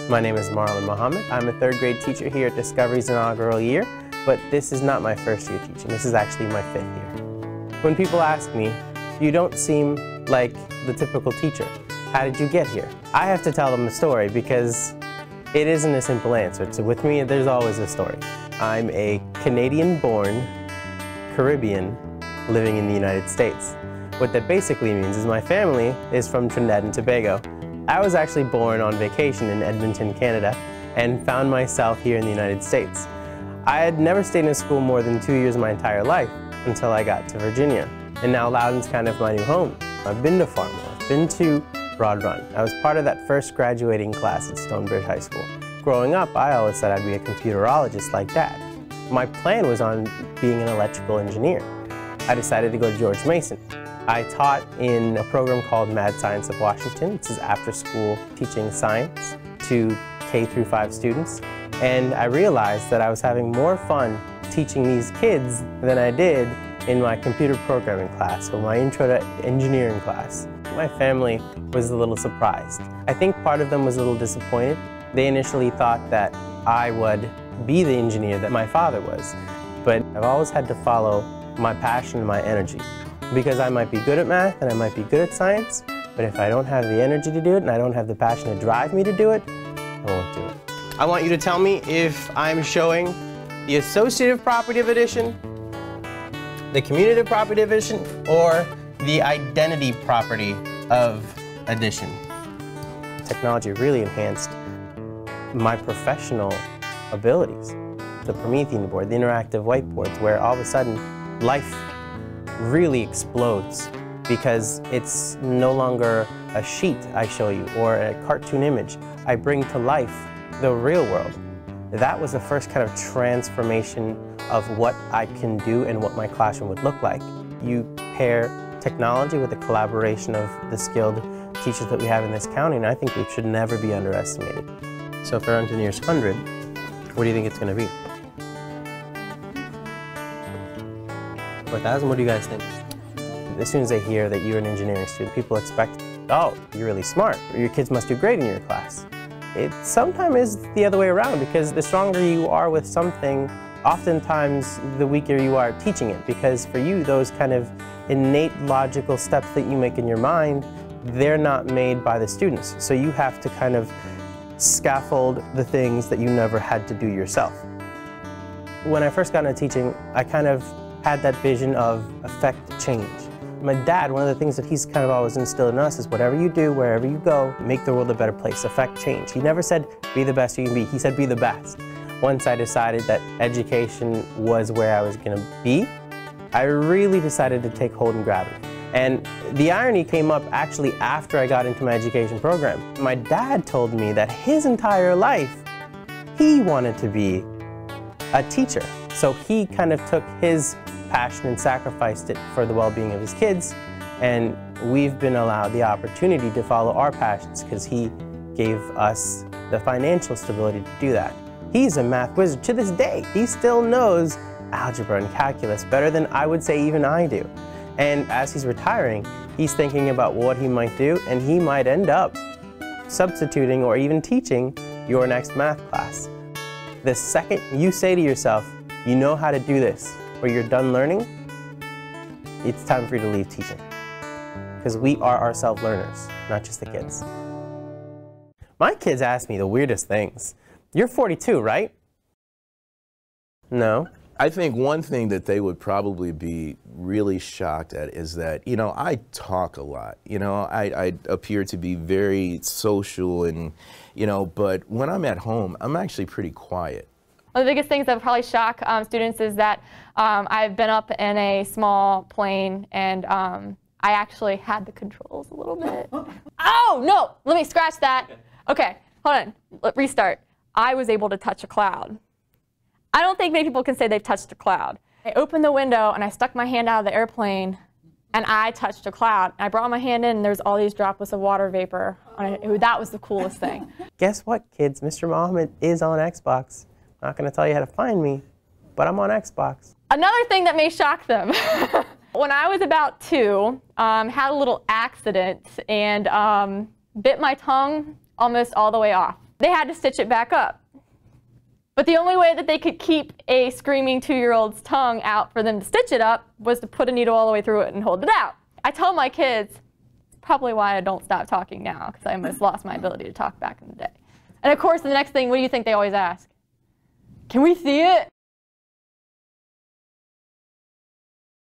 My name is Mohammed. I'm a third grade teacher here at Discovery's inaugural year, but this is not my first year teaching. This is actually my 5th year. When people ask me, you don't seem like the typical teacher. How did you get here? I have to tell them a story because it isn't a simple answer. So with me, there's always a story. I'm a Canadian-born Caribbean living in the United States. What that basically means is my family is from Trinidad and Tobago. I was actually born on vacation in Edmonton, Canada, and found myself here in the United States. I had never stayed in school more than 2 years of my entire life until I got to Virginia. And now Loudoun's kind of my new home. I've been to Farmville, I've been to Broad Run. I was part of that first graduating class at Stonebridge High School. Growing up, I always said I'd be a computerologist like Dad. My plan was on being an electrical engineer. I decided to go to George Mason. I taught in a program called Mad Science of Washington. This is after-school teaching science to K-5 students. And I realized that I was having more fun teaching these kids than I did in my computer programming class or my intro to engineering class. My family was a little surprised. I think part of them was a little disappointed. They initially thought that I would be the engineer that my father was. But I've always had to follow my passion and my energy. Because I might be good at math and I might be good at science, but if I don't have the energy to do it and I don't have the passion to drive me to do it, I won't do it. I want you to tell me if I'm showing the associative property of addition, the commutative property of addition, or the identity property of addition. Technology really enhanced my professional abilities. The Promethean board, the interactive whiteboards, where all of a sudden life really explodes because it's no longer a sheet I show you or a cartoon image. I bring to life the real world. That was the first kind of transformation of what I can do and what my classroom would look like. You pair technology with the collaboration of the skilled teachers that we have in this county, and I think it should never be underestimated. So if we're on to nearest 100, what do you think it's going to be? 4,000? What do you guys think? As soon as they hear that you're an engineering student, people expect, oh, you're really smart, or your kids must do great in your class. It sometimes is the other way around, because the stronger you are with something, oftentimes the weaker you are teaching it, because for you, those kind of innate logical steps that you make in your mind, they're not made by the students. So you have to kind of scaffold the things that you never had to do yourself. When I first got into teaching, I kind of had that vision of affect change. My dad, one of the things that he's kind of always instilled in us is whatever you do, wherever you go, make the world a better place, affect change. He never said be the best you can be, he said be the best. Once I decided that education was where I was going to be, I really decided to take hold and grab it. And the irony came up actually after I got into my education program. My dad told me that his entire life he wanted to be a teacher. So he kind of took his passion and sacrificed it for the well-being of his kids, and we've been allowed the opportunity to follow our passions because he gave us the financial stability to do that. He's a math wizard to this day. He still knows algebra and calculus better than I would say even I do. And as he's retiring, he's thinking about what he might do, and he might end up substituting or even teaching your next math class. The second you say to yourself, you know how to do this, or you're done learning, it's time for you to leave teaching. Because we are ourselves learners, not just the kids. My kids ask me the weirdest things. You're 42, right? No. I think one thing that they would probably be really shocked at is that, you know, I talk a lot. You know, I appear to be very social and, you know, but when I'm at home, I'm actually pretty quiet. One of the biggest things that would probably shock students is that I've been up in a small plane and I actually had the controls a little bit. Oh, no, let me scratch that. Okay, hold on, restart. I was able to touch a cloud. I don't think many people can say they've touched a cloud. I opened the window and I stuck my hand out of the airplane and I touched a cloud. I brought my hand in and there's all these droplets of water vapor on it. That was the coolest thing. Guess what, kids? Mr. Mohammed is on Xbox. I'm not going to tell you how to find me, but I'm on Xbox. Another thing that may shock them When I was about 2, had a little accident and bit my tongue almost all the way off. They had to stitch it back up. But the only way that they could keep a screaming 2-year-old's tongue out for them to stitch it up was to put a needle all the way through it and hold it out. I tell my kids, it's probably why I don't stop talking now, because I almost lost my ability to talk back in the day. And of course, the next thing, what do you think they always ask? Can we see it?